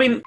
I mean,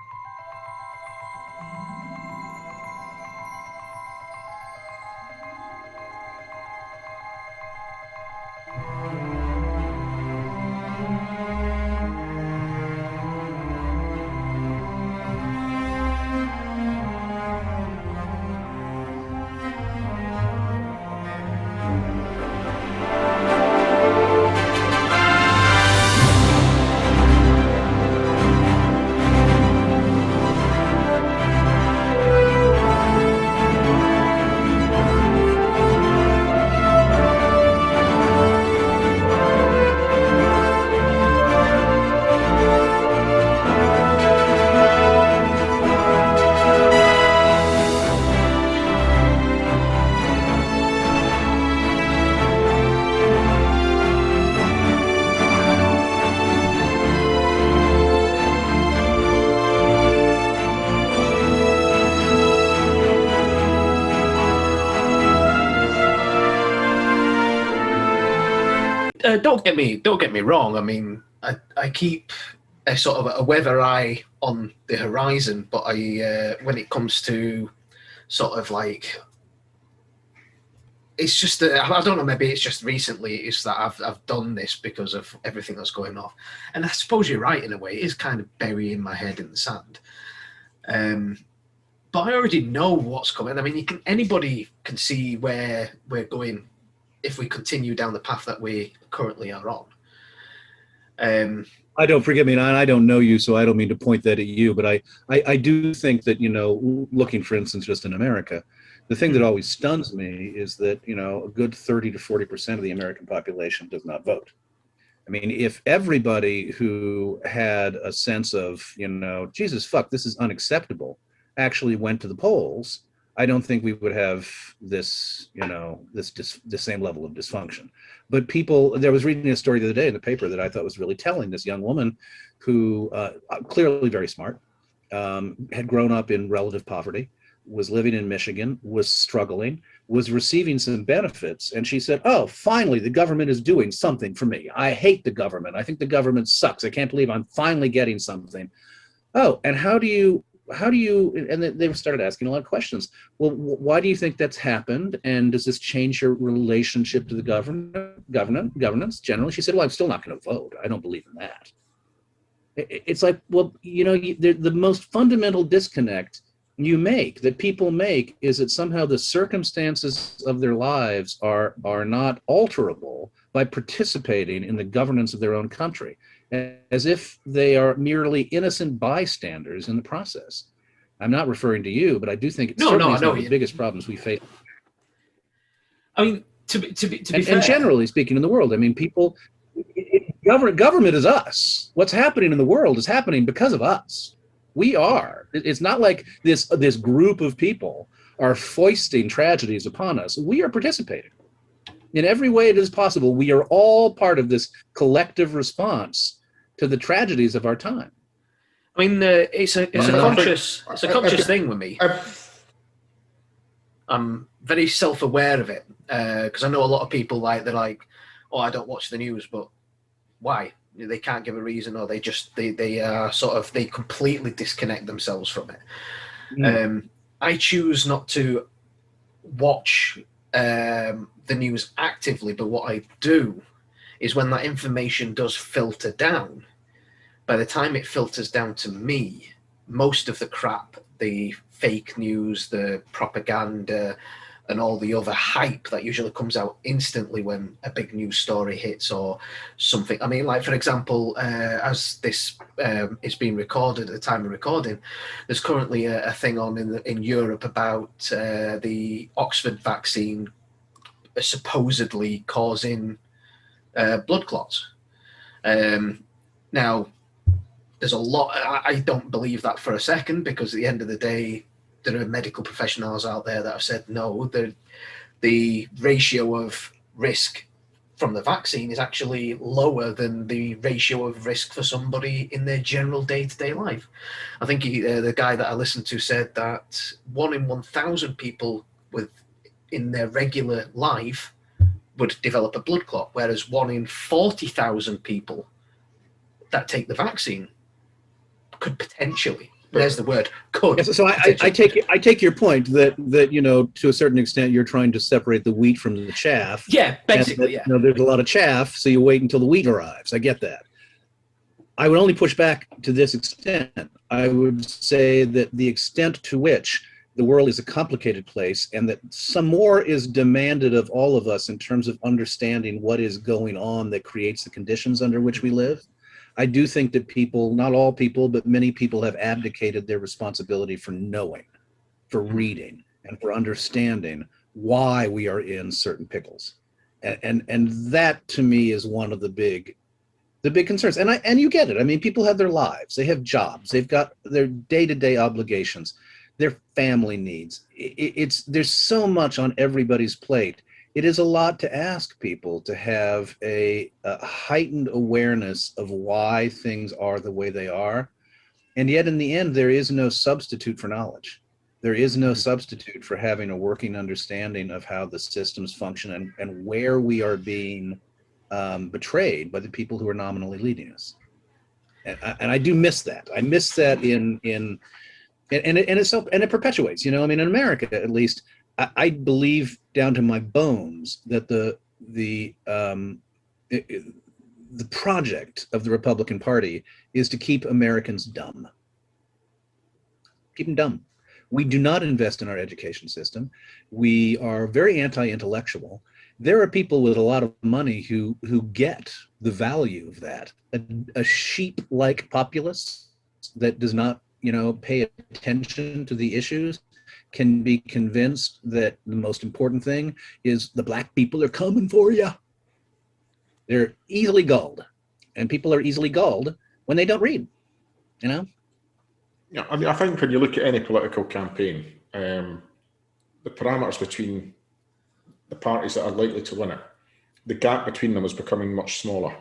don't get me wrong. I mean, I keep a sort of a weather eye on the horizon, but when it comes to sort of like, it's just that I don't know. Maybe it's just recently. It's that I've done this because of everything that's going on, and I suppose you're right in a way. It is kind of burying my head in the sand. But I already know what's coming. I mean, anybody can see where we're going if we continue down the path that we currently are on. I don't forgive me, and I don't know you, so I don't mean to point that at you, but I do think that, looking, for instance, just in America, the thing that always stuns me is that, a good 30 to 40% of the American population does not vote. I mean, if everybody who had a sense of, Jesus, fuck, this is unacceptable, actually went to the polls, I don't think we would have this, the same level of dysfunction. But there was reading a story the other day in the paper that I thought was really telling. This young woman who, clearly very smart, had grown up in relative poverty, was living in Michigan, was struggling, was receiving some benefits. And she said, oh, finally, the government is doing something for me. I hate the government. I think the government sucks. I can't believe I'm finally getting something. Oh, and how do you, and they started asking a lot of questions. Well, why do you think that's happened? And does this change your relationship to the governance generally? She said, well, I'm still not going to vote. I don't believe in that. It's like, well, the most fundamental disconnect that people make is that somehow the circumstances of their lives are not alterable by participating in the governance of their own country, as if they are merely innocent bystanders in the process. I'm not referring to you, but I do think it's certainly one of the biggest problems we face. I mean, to be fair, and generally speaking in the world, I mean, people, government is us. What's happening in the world is happening because of us. We are. It's not like this group of people are foisting tragedies upon us. We are participating in every way it is possible. We are all part of this collective response to the tragedies of our time. I mean, it's a conscious thing with me. I'm very self-aware of it because I know a lot of people they're like, oh, I don't watch the news, but why? They can't give a reason, or they completely disconnect themselves from it. I choose not to watch the news actively, but what I do is when that information does filter down, by the time it filters down to me, most of the crap, the fake news, the propaganda, and all the other hype that usually comes out instantly when a big news story hits or something. I mean, like, for example, as this is being recorded at the time of recording, there's currently a thing on in Europe about the Oxford vaccine supposedly causing blood clots. Now, there's a lot. I don't believe that for a second, because at the end of the day, there are medical professionals out there that have said no, the ratio of risk from the vaccine is actually lower than the ratio of risk for somebody in their general day-to-day life. I think the guy that I listened to said that 1 in 1,000 people in their regular life would develop a blood clot, whereas 1 in 40,000 people that take the vaccine could potentially. There's the word. Could. Yes, so I take your point that to a certain extent you're trying to separate the wheat from the chaff. Yeah, basically. That, there's a lot of chaff, so you wait until the wheat arrives. I get that. I would only push back to this extent. I would say that the extent to which the world is a complicated place and that some more is demanded of all of us in terms of understanding what is going on that creates the conditions under which we live. I do think that people, not all people, but many people have abdicated their responsibility for knowing, for reading, and for understanding why we are in certain pickles. And that to me is one of the big concerns. And you get it. I mean, people have their lives, they have jobs, they've got their day-to-day obligations, their family needs. There's so much on everybody's plate. It is a lot to ask people to have a heightened awareness of why things are the way they are. And yet in the end, there is no substitute for knowledge. There is no substitute for having a working understanding of how the systems function and where we are being betrayed by the people who are nominally leading us. And I do miss that. I miss that and it perpetuates, I mean, in America, at least, I believe down to my bones that the project of the Republican Party is to keep Americans dumb. Keep them dumb. We do not invest in our education system. We are very anti-intellectual. There are people with a lot of money who get the value of that. A sheep-like populace that does not, pay attention to the issues can be convinced that the most important thing is the black people are coming for you. They're easily gulled, and people are easily gulled when they don't read, Yeah, I mean, I think when you look at any political campaign, the parameters between the parties that are likely to win it, the gap between them is becoming much smaller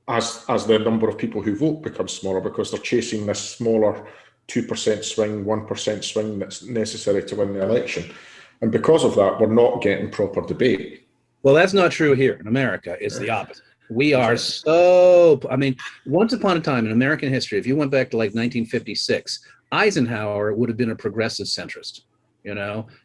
as the number of people who vote becomes smaller, because they're chasing this smaller 2% swing, 1% swing that's necessary to win the election. And because of that, we're not getting proper debate. Well, that's not true here in America. It's the opposite. We are so, I mean, once upon a time in American history, if you went back to like 1956, Eisenhower would have been a progressive centrist.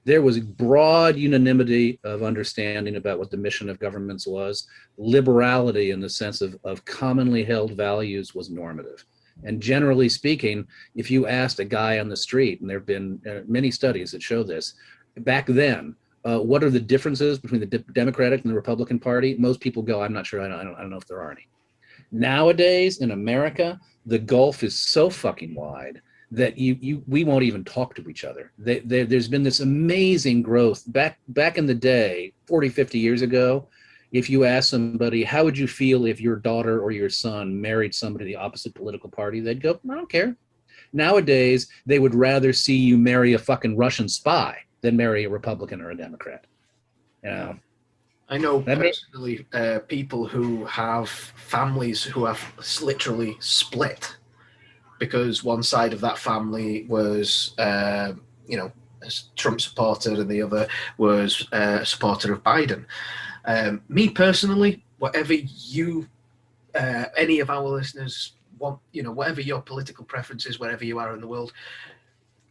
There was broad unanimity of understanding about what the mission of governments was. Liberality in the sense of commonly held values was normative. And generally speaking, if you asked a guy on the street, and there have been many studies that show this, back then, what are the differences between the Democratic and the Republican Party? Most people go, I'm not sure, I don't know if there are any. Nowadays in America, the gulf is so fucking wide that we won't even talk to each other. There's been this amazing growth. Back in the day, 40, 50 years ago, if you ask somebody, how would you feel if your daughter or your son married somebody of the opposite political party? They'd go, I don't care. Nowadays, they would rather see you marry a fucking Russian spy than marry a Republican or a Democrat. I know personally people who have families who have literally split because one side of that family was, a Trump supporter and the other was a supporter of Biden. Me personally, whatever you, any of our listeners want, whatever your political preferences, wherever you are in the world,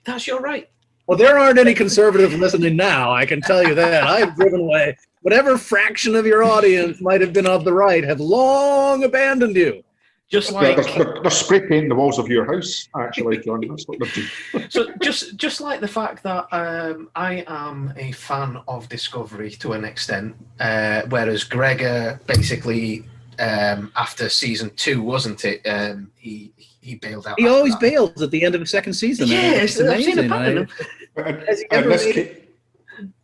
that's your right. Well, there aren't any conservatives listening now, I can tell you that. I've driven away. Whatever fraction of your audience might have been of the right have long abandoned you. Just like they're spray painting the walls of your house, actually, John. That's what they're doing. So just like the fact that I am a fan of Discovery to an extent, whereas Gregor basically after season 2, wasn't it? He bailed out. He always bails at the end of the second season. Yeah, it's amazing.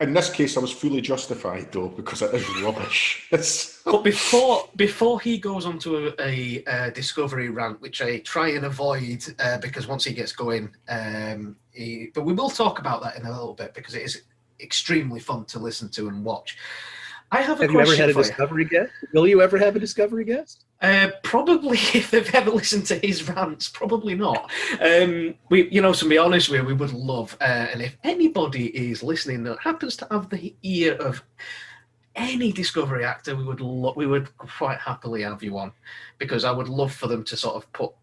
In this case, I was fully justified, though, because it is rubbish. But before he goes on to a Discovery rant, which I try and avoid because once he gets going, but we will talk about that in a little bit because it is extremely fun to listen to and watch. I have a question. Have you ever had a Discovery guest? Will you ever have a Discovery guest? Probably, if they've ever listened to his rants, probably not. To be honest with you, we would love, and if anybody is listening that happens to have the ear of any Discovery actor, we would quite happily have you on, because I would love for them to sort of put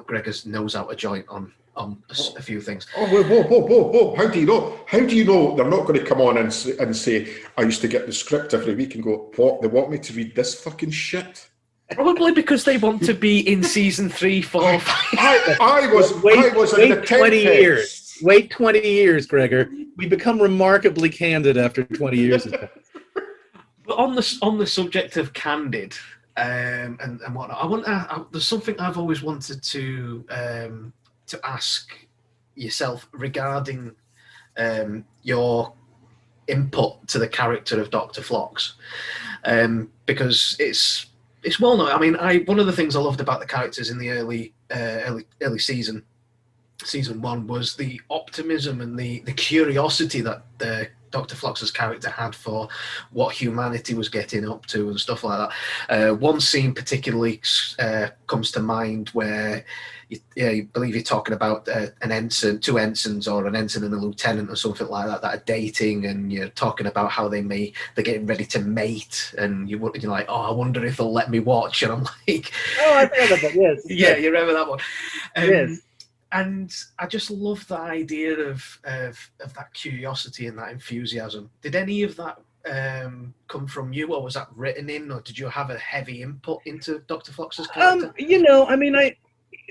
Gregor's nose out of joint on a few things. Oh, whoa! How do you know? How do you know they're not going to come on and say, I used to get the script every week and go, what? They want me to read this fucking shit? Probably because they want to be in season 3, 4, 5. I was wait 20 years. Wait 20 years, Gregor. We become remarkably candid after 20 years. But on the subject of candid and whatnot, there's something I've always wanted to ask yourself regarding your input to the character of Dr. Phlox, because it's well known. I mean, one of the things I loved about the characters in the early season 1 was the optimism and the curiosity that Dr. Phlox's character had for what humanity was getting up to and stuff like that. One scene particularly comes to mind where you believe you're talking about an ensign, 2 ensigns, or an ensign and a lieutenant or something like that are dating, and you're talking about how they're getting ready to mate, and you're like, oh, I wonder if they'll let me watch, and I'm like, oh, I remember that. Yes. Yeah, you remember that one? Yes. And I just love the idea of that curiosity and that enthusiasm. Did any of that come from you, or was that written in, or did you have a heavy input into Dr. Phlox's character? I mean,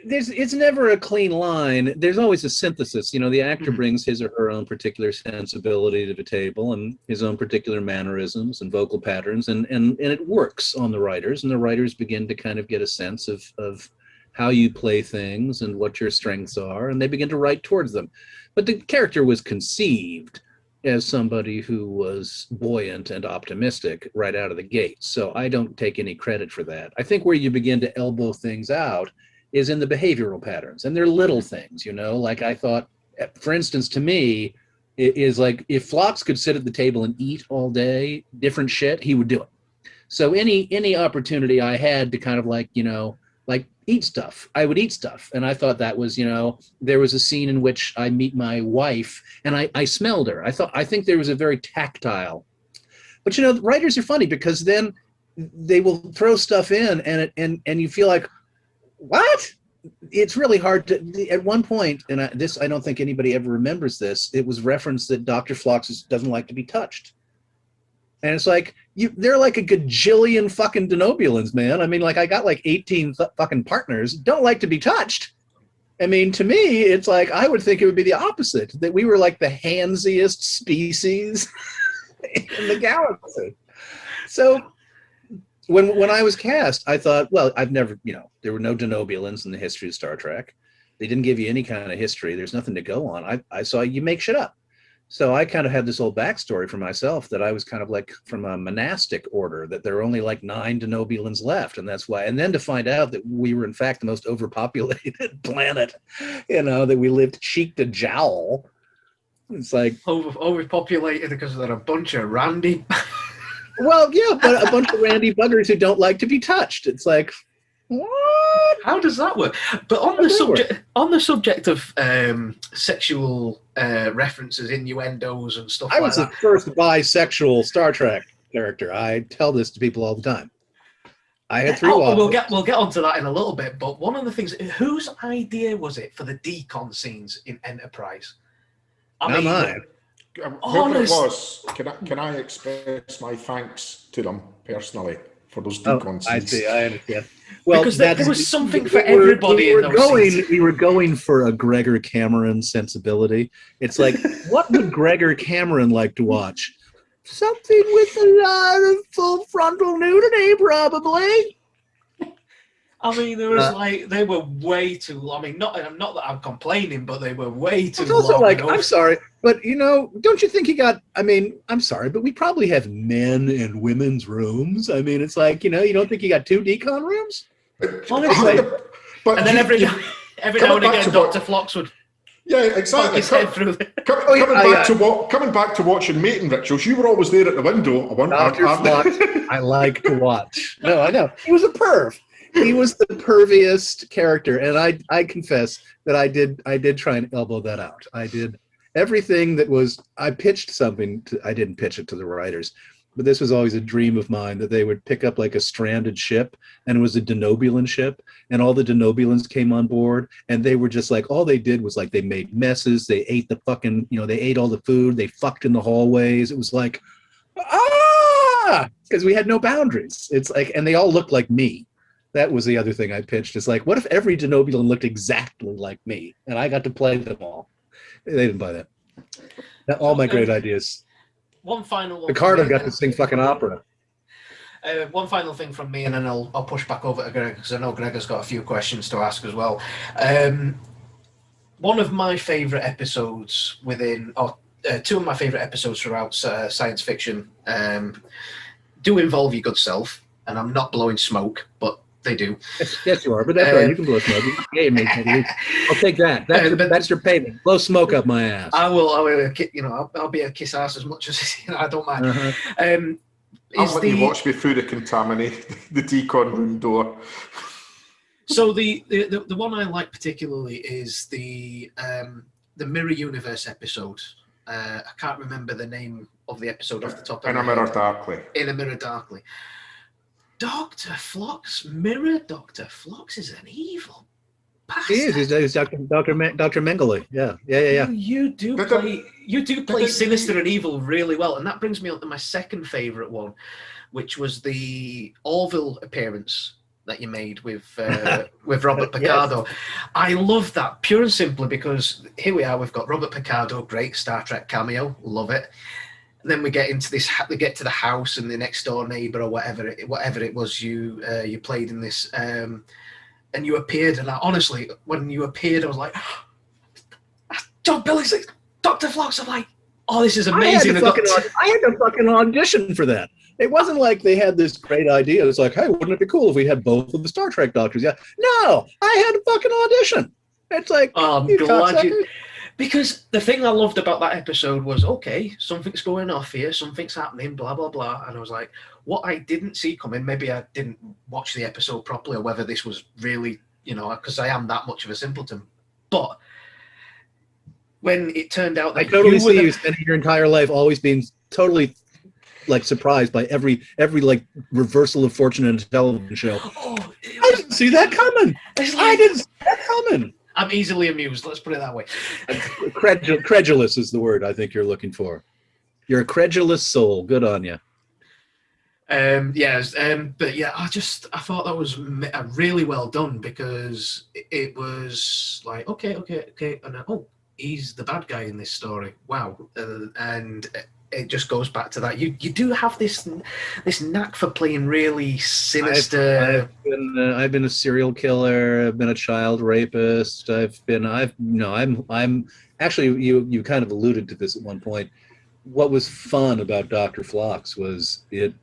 it's never a clean line. There's always a synthesis. The actor brings his or her own particular sensibility to the table and his own particular mannerisms and vocal patterns, and it works on the writers, and the writers begin to kind of get a sense of how you play things and what your strengths are, and they begin to write towards them. But the character was conceived as somebody who was buoyant and optimistic right out of the gate. So I don't take any credit for that. I think where you begin to elbow things out is in the behavioral patterns, and they're little things, like I thought, for instance, to me, it is like if Phlox could sit at the table and eat all day, different shit, he would do it. So any opportunity I had to kind of like eat stuff, I would eat stuff. And I thought that was, there was a scene in which I meet my wife and I smelled her. I think there was a very tactile, but writers are funny because then they will throw stuff in and you feel like, what? It's really hard to, at one point, and I don't think anybody ever remembers this, it was referenced that Dr. Phlox doesn't like to be touched. And it's like, they're like a gajillion fucking denobulins, man. I mean, like, I got like 18 fucking partners, don't like to be touched. I mean, to me, it's like, I would think it would be the opposite, that we were like the handsiest species in the galaxy. So when I was cast, I thought, well, I've never, there were no denobulins in the history of Star Trek. They didn't give you any kind of history. There's nothing to go on. I saw you make shit up. So I kind of had this whole backstory for myself that I was kind of like from a monastic order, that there are only like 9 denobulins left. And that's why, and then to find out that we were in fact the most overpopulated planet, that we lived cheek to jowl. It's like overpopulated because they're a bunch of randy. Well, yeah, but a bunch of randy buggers who don't like to be touched. It's like, what? How does that work? But on the subject of sexual references, innuendos, and stuff like that. I was the first bisexual Star Trek character. I tell this to people all the time. I had 3 wives. We'll get onto that in a little bit. But one of the things, whose idea was it for the decon scenes in Enterprise? Not mine. Whoever it was, can I express my thanks to them personally for those decon scenes? I see. I understand. Well, because there was something for everybody in those scenes. We were going for a Gregor Cameron sensibility. It's like, what would Gregor Cameron like to watch? Something with a lot of full frontal nudity, probably. I mean, there was they were way too long. I mean, not that I'm complaining, but they were way too long. It's also like, I'm sorry, but don't you think I'm sorry, but we probably have men and women's rooms. I mean, it's like, you don't think you got 2 decon rooms? Honestly. But and then every now and again, Dr. Phlox would. Yeah, exactly. Coming back to watching mating rituals, you were always there at the window. Dr. Phlox, I like to watch. No, I know. He was a perv. He was the perviest character, and I confess that I did try and elbow that out. I did everything that was. I pitched something. I didn't pitch it to the writers. but this was always a dream of mine, that they would pick up like a stranded ship, and it was a Denobulan ship, and all the Denobulans came on board, and they were just like, all they did was like, they made messes, they ate the fucking, they ate all the food, they fucked in the hallways. It was like, because we had no boundaries. It's like, and they all looked like me. That was the other thing I pitched. It's like, what if every Denobulan looked exactly like me, and I got to play them all? They didn't buy that. All my great ideas. One final one. Ricardo got to sing fucking opera. One final thing from me, and then I'll push back over to Greg, because I know Gregor's got a few questions to ask as well. One of my favourite episodes two of my favourite episodes throughout science fiction do involve your good self, and I'm not blowing smoke, but they do. Yes, you are, but that's right. You can blow smoke. I'll take that. That's your payment. Blow smoke up my ass. I will. I'll be a kiss ass as much as I don't mind. I'll let you watch me through the contaminate the decon room door. So the one I like particularly is the Mirror Universe episode. I can't remember the name of the episode off the top of my head. In a Mirror Darkly. In a Mirror Darkly. Dr. Phlox, Mirror Dr. Phlox is an evil bastard. He is. He's Dr. Mengele. Yeah. You do play sinister and evil really well, and that brings me on to my second favourite one, which was the Orville appearance that you made with Robert Picardo. Yes. I love that pure and simply because here we are. We've got Robert Picardo, great Star Trek cameo, love it. Then we get into this. We get to the house and the next door neighbor or whatever it was you played in this, and you appeared. And honestly, when you appeared, I was like, John Billingsley, Dr. Phlox. I'm like, oh, this is amazing. I had to fucking audition for that. It wasn't like they had this great idea. It's like, hey, wouldn't it be cool if we had both of the Star Trek doctors? Yeah, no, I had to fucking audition. It's like, I'm glad you. Because the thing I loved about that episode was, okay, something's going off here, something's happening, blah, blah, blah. And I was like, what I didn't see coming, maybe I didn't watch the episode properly, or whether this was really, because I am that much of a simpleton. But when it turned out that I totally see you spending your entire life always being totally like surprised by every like reversal of fortune in a television show. I didn't see that coming. I didn't see that coming. I'm easily amused. Let's put it that way. Credulous is the word I think you're looking for. You're a credulous soul. Good on you. But yeah, I thought that was really well done, because it was like, okay, and he's the bad guy in this story. Wow, and it just goes back to that. You do have this knack for playing really sinister. I've been a serial killer. I've been a child rapist. I'm actually, you kind of alluded to this at one point. What was fun about Dr. Phlox was it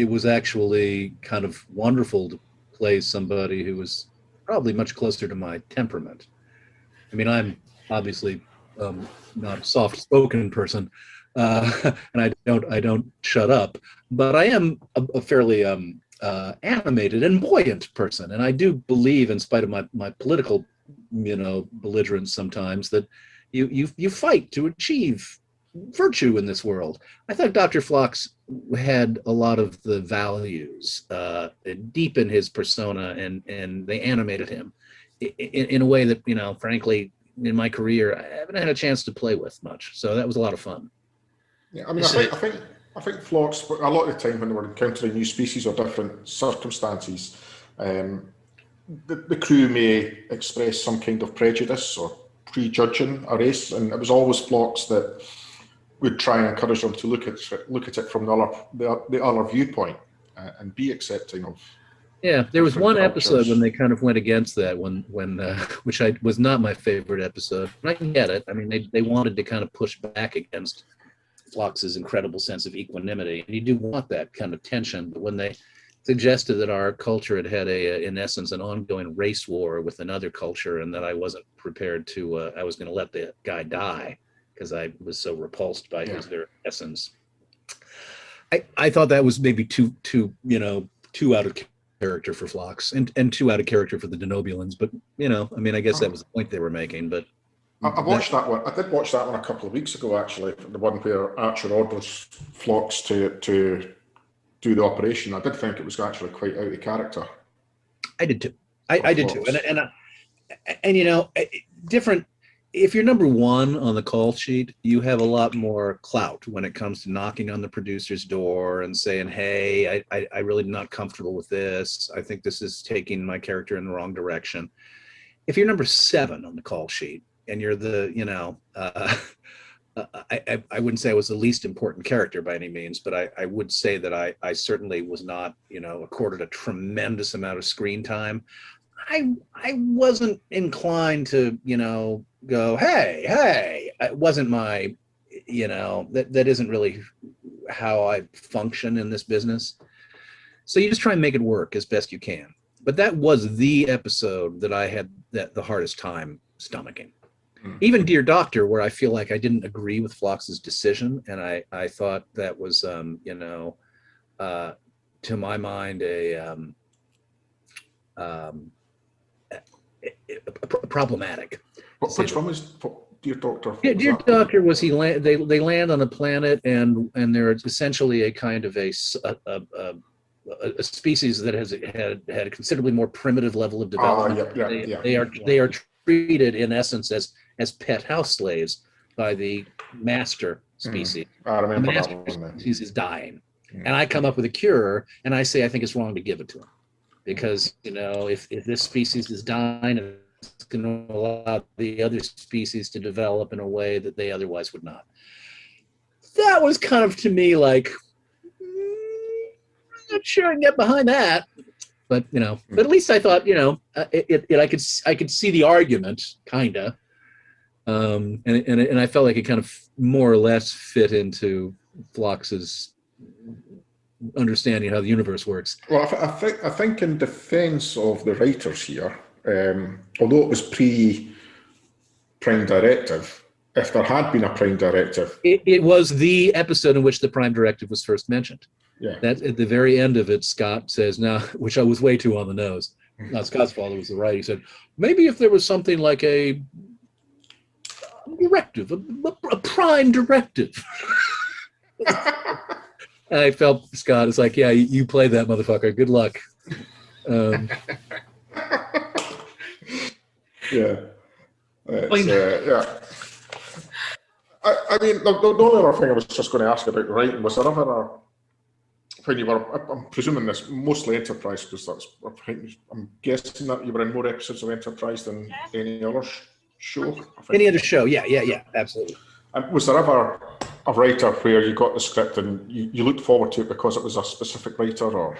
was actually kind of wonderful to play somebody who was probably much closer to my temperament. I mean, I'm obviously not a soft-spoken person. And I don't shut up, but I am a fairly animated and buoyant person, and I do believe, in spite of my political, belligerence sometimes, that you fight to achieve virtue in this world. I thought Dr. Phlox had a lot of the values deep in his persona, and they animated him in a way that, frankly, in my career, I haven't had a chance to play with much. So that was a lot of fun. Yeah, I mean, I think Phlox, a lot of the time when they were encountering new species or different circumstances, the crew may express some kind of prejudice or prejudging a race, and it was always Phlox that would try and encourage them to look at it from the other viewpoint and be accepting of. Yeah, there was one episode when they kind of went against that, when which was not my favorite episode. I can get it. I mean, they wanted to kind of push back against Phlox's incredible sense of equanimity, and you do want that kind of tension. But when they suggested that our culture had in essence, an ongoing race war with another culture, and that I wasn't prepared to, I was going to let the guy die because I was so repulsed by his very essence. I thought that was maybe too out of character for Phlox, and too out of character for the Denobulans. But I guess that was the point they were making. But I watched that one. I did watch that one a couple of weeks ago, actually. The one where Archer orders Phlox to do the operation. I did think it was actually quite out of character. I did too. I did too. And you know, different. If you're number one on the call sheet, you have a lot more clout when it comes to knocking on the producer's door and saying, "Hey, I really not comfortable with this. I think this is taking my character in the wrong direction." If you're number 7 on the call sheet and you're the, you know, I wouldn't say I was the least important character by any means, but I would say that I certainly was not, you know, accorded a tremendous amount of screen time. I wasn't inclined to, you know, go, hey, it wasn't my, you know, that isn't really how I function in this business. So you just try and make it work as best you can. But that was the episode that I had the hardest time stomaching. Even Dear Doctor, where I feel like I didn't agree with Phlox's decision, and I thought that was, you know, to my mind, problematic. Which one was Dear Doctor? Dear Doctor was they land on a planet and they're essentially a kind of a species that has had a considerably more primitive level of development. They are treated in essence as pet house slaves by the master species. I remember the master that one. Species is dying, and I come up with a cure, and I say I think it's wrong to give it to him because, you know, if this species is dying, it's going to allow the other species to develop in a way that they otherwise would not. That was kind of, to me, like, I'm not sure I can get behind that, but, you know, but at least I thought, you know, I could see the argument, kinda, and I felt like it kind of more or less fit into Phlox's understanding how the universe works. Well, I think in defence of the writers here, although it was pre-Prime Directive, if there had been a Prime Directive, it was the episode in which the Prime Directive was first mentioned. Yeah. That at the very end of it, Scott says, "Now," which I was way too on the nose. Not Scott's fault; it was the right. He said, "Maybe if there was something like a directive, a Prime Directive." I felt Scott is like, "Yeah, you play that, motherfucker. Good luck." Yeah. Yeah. I mean, the only other thing I was just going to ask about writing was there ever when you were, I'm presuming this mostly Enterprise, because I'm guessing that you were in more episodes of Enterprise than any other show. Any other show? Yeah, absolutely. And was there ever a writer where you got the script and you looked forward to it because it was a specific writer, or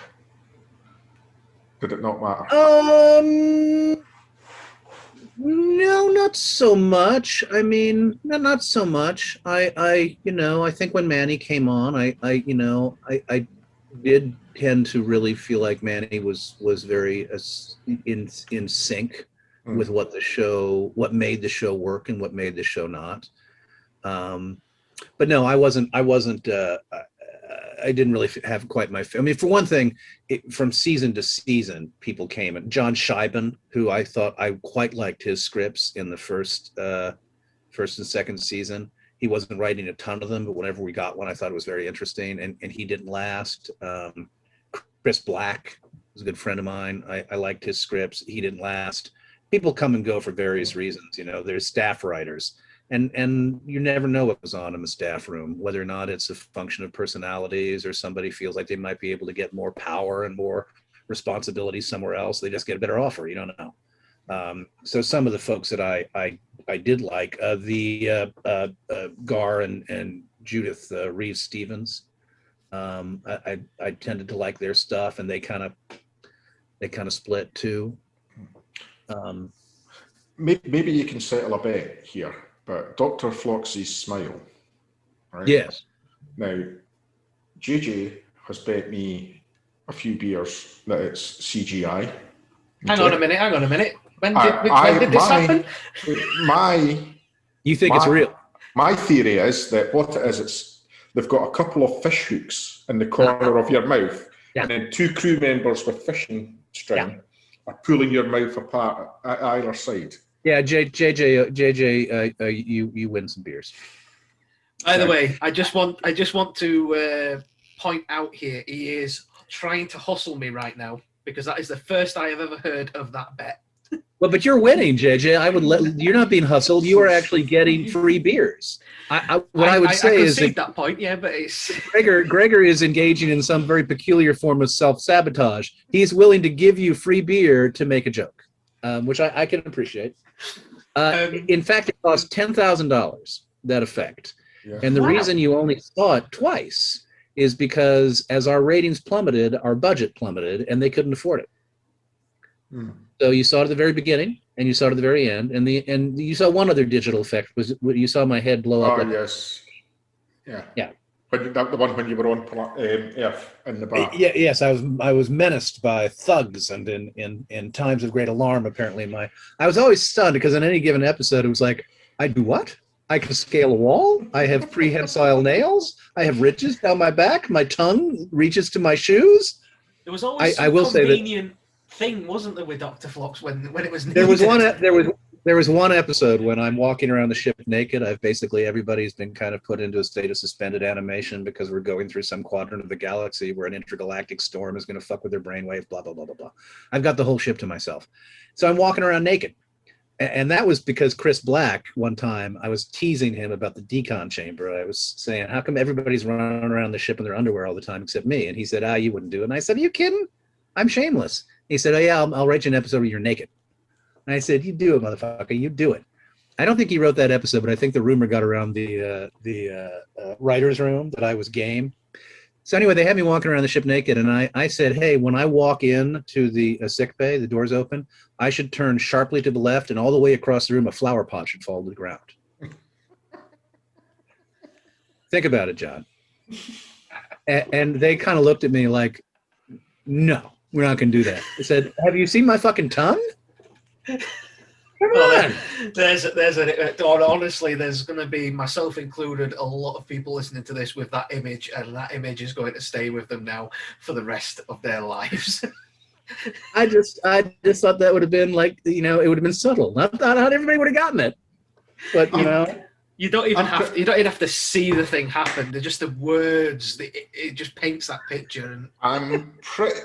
did it not matter? No, not so much. I mean, not so much. I think when Manny came on, I did tend to really feel like Manny was very in sync with what made the show work and what made the show not. But no, I wasn't. I didn't really have quite my. I mean, for one thing, from season to season, people came, and John Scheiben, who I thought I quite liked his scripts in the first and second season. He wasn't writing a ton of them, but whenever we got one, I thought it was very interesting, and he didn't last. Chris Black was a good friend of mine. I liked his scripts. He didn't last. People come and go for various reasons. You know, there's staff writers. And you never know what goes on in the staff room, whether or not it's a function of personalities or somebody feels like they might be able to get more power and more responsibility somewhere else. They just get a better offer. You don't know. So some of the folks that I did like, Gar and Judith Reeves Stevens, I tended to like their stuff, and they kind of split too. Maybe you can settle a bet here. But Dr. Phlox's smile, right? Yes. Now, JJ has bet me a few beers that it's CGI. Hang on a minute. When did this happen? You think it's real? My theory is that what it is, they've got a couple of fish hooks in the corner of your mouth, and then two crew members with fishing string are pulling your mouth apart at either side. Yeah, JJ, you win some beers. Either way, I just want to point out here, he is trying to hustle me right now because that is the first I have ever heard of that bet. Well, but you're winning, JJ. You're not being hustled. You are actually getting free beers. I would say is that point, yeah, but it's Gregor is engaging in some very peculiar form of self-sabotage. He's willing to give you free beer to make a joke, which I can appreciate. In fact, it cost $10,000, that effect. Yeah. And the reason you only saw it twice is because as our ratings plummeted, our budget plummeted, and they couldn't afford it. So you saw it at the very beginning, and you saw it at the very end, and you saw one other digital effect was you saw my head blow up. Oh yes, yeah. But the one when you were on F in the bar. Yeah, yes, I was menaced by thugs, and in times of great alarm, apparently I was always stunned because in any given episode it was like, I do what? I can scale a wall. I have prehensile nails. I have ridges down my back. My tongue reaches to my shoes. There was always some convenient thing, wasn't there, with Dr. Phlox when it was needed? There was one episode when I'm walking around the ship naked. Everybody's been kind of put into a state of suspended animation because we're going through some quadrant of the galaxy where an intergalactic storm is going to fuck with their brainwave, blah, blah, blah, blah, blah. I've got the whole ship to myself. So I'm walking around naked. And that was because Chris Black, one time, I was teasing him about the decon chamber. I was saying, how come everybody's running around the ship in their underwear all the time except me? And he said, you wouldn't do it. And I said, are you kidding? I'm shameless. He said, oh, yeah, I'll write you an episode where you're naked. And I said, you do it, motherfucker. You do it. I don't think he wrote that episode, but I think the rumor got around the writer's room that I was game. So anyway, they had me walking around the ship naked, and I said, hey, when I walk in to the sick bay, the door's open, I should turn sharply to the left, and all the way across the room, a flower pot should fall to the ground. Think about it, John. And they kind of looked at me like, no, we're not going to do that. I said, have you seen my fucking tongue? Come on. Honestly, there's going to be, myself included, a lot of people listening to this with that image, and that image is going to stay with them now for the rest of their lives. I just thought that would have been like, it would have been subtle. Not everybody would have gotten it, but you don't even have to see the thing happen. They're just the words. It just paints that picture. And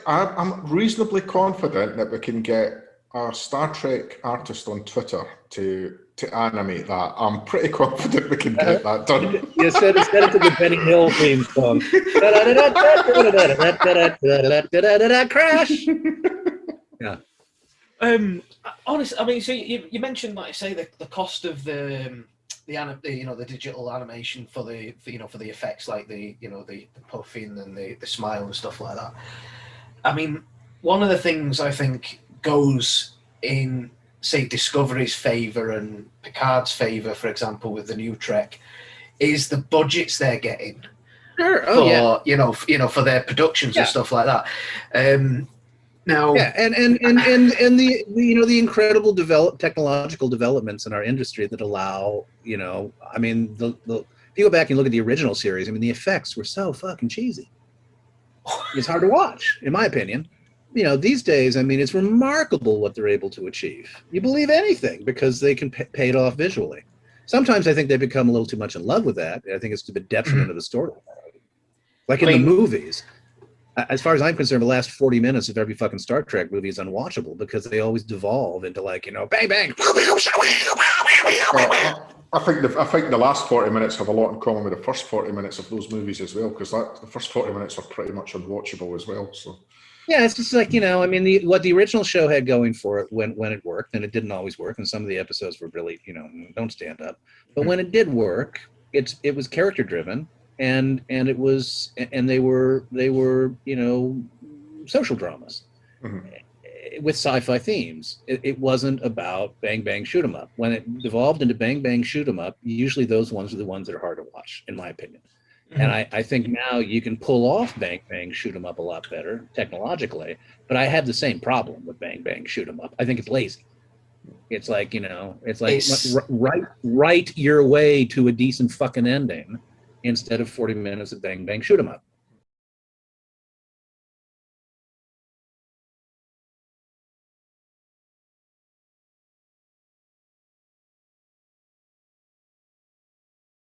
I'm reasonably confident that we can get a Star Trek artist on Twitter to animate that. I'm pretty confident we can get that done. You said it to the Benny Hill theme song. Crash. Yeah. Honestly, I mean, so you mentioned, like I say, the cost of the digital animation for the effects, like the puffing and the smile and stuff like that. I mean, one of the things I think goes in, say, Discovery's favour and Picard's favour, for example, with the new Trek, is the budgets they're getting. Sure. For their productions and stuff like that. Now, and the incredible technological developments in our industry that allow, I mean, if you go back and look at the original series, I mean, the effects were so fucking cheesy. It's hard to watch, in my opinion. These days, I mean, it's remarkable what they're able to achieve. You believe anything because they can pay it off visually. Sometimes I think they become a little too much in love with that. I think it's to the detriment of the story. Like in the movies, as far as I'm concerned, the last 40 minutes of every fucking Star Trek movie is unwatchable because they always devolve into bang, bang. I think the last 40 minutes have a lot in common with the first 40 minutes of those movies as well, because the first 40 minutes are pretty much unwatchable as well. So. Yeah, it's just like, I mean, what the original show had going for it when it worked, and it didn't always work, and some of the episodes were really, don't stand up. But when it did work, it was character driven, and they were social dramas with sci-fi themes. It wasn't about bang bang shoot 'em up. When it devolved into bang bang shoot 'em up, usually those ones are the ones that are hard to watch, in my opinion. And I think now you can pull off Bang Bang Shoot 'em Up a lot better technologically, but I have the same problem with Bang Bang Shoot 'em Up. I think it's lazy. It's like, write your way to a decent fucking ending instead of 40 minutes of Bang Bang Shoot 'em Up.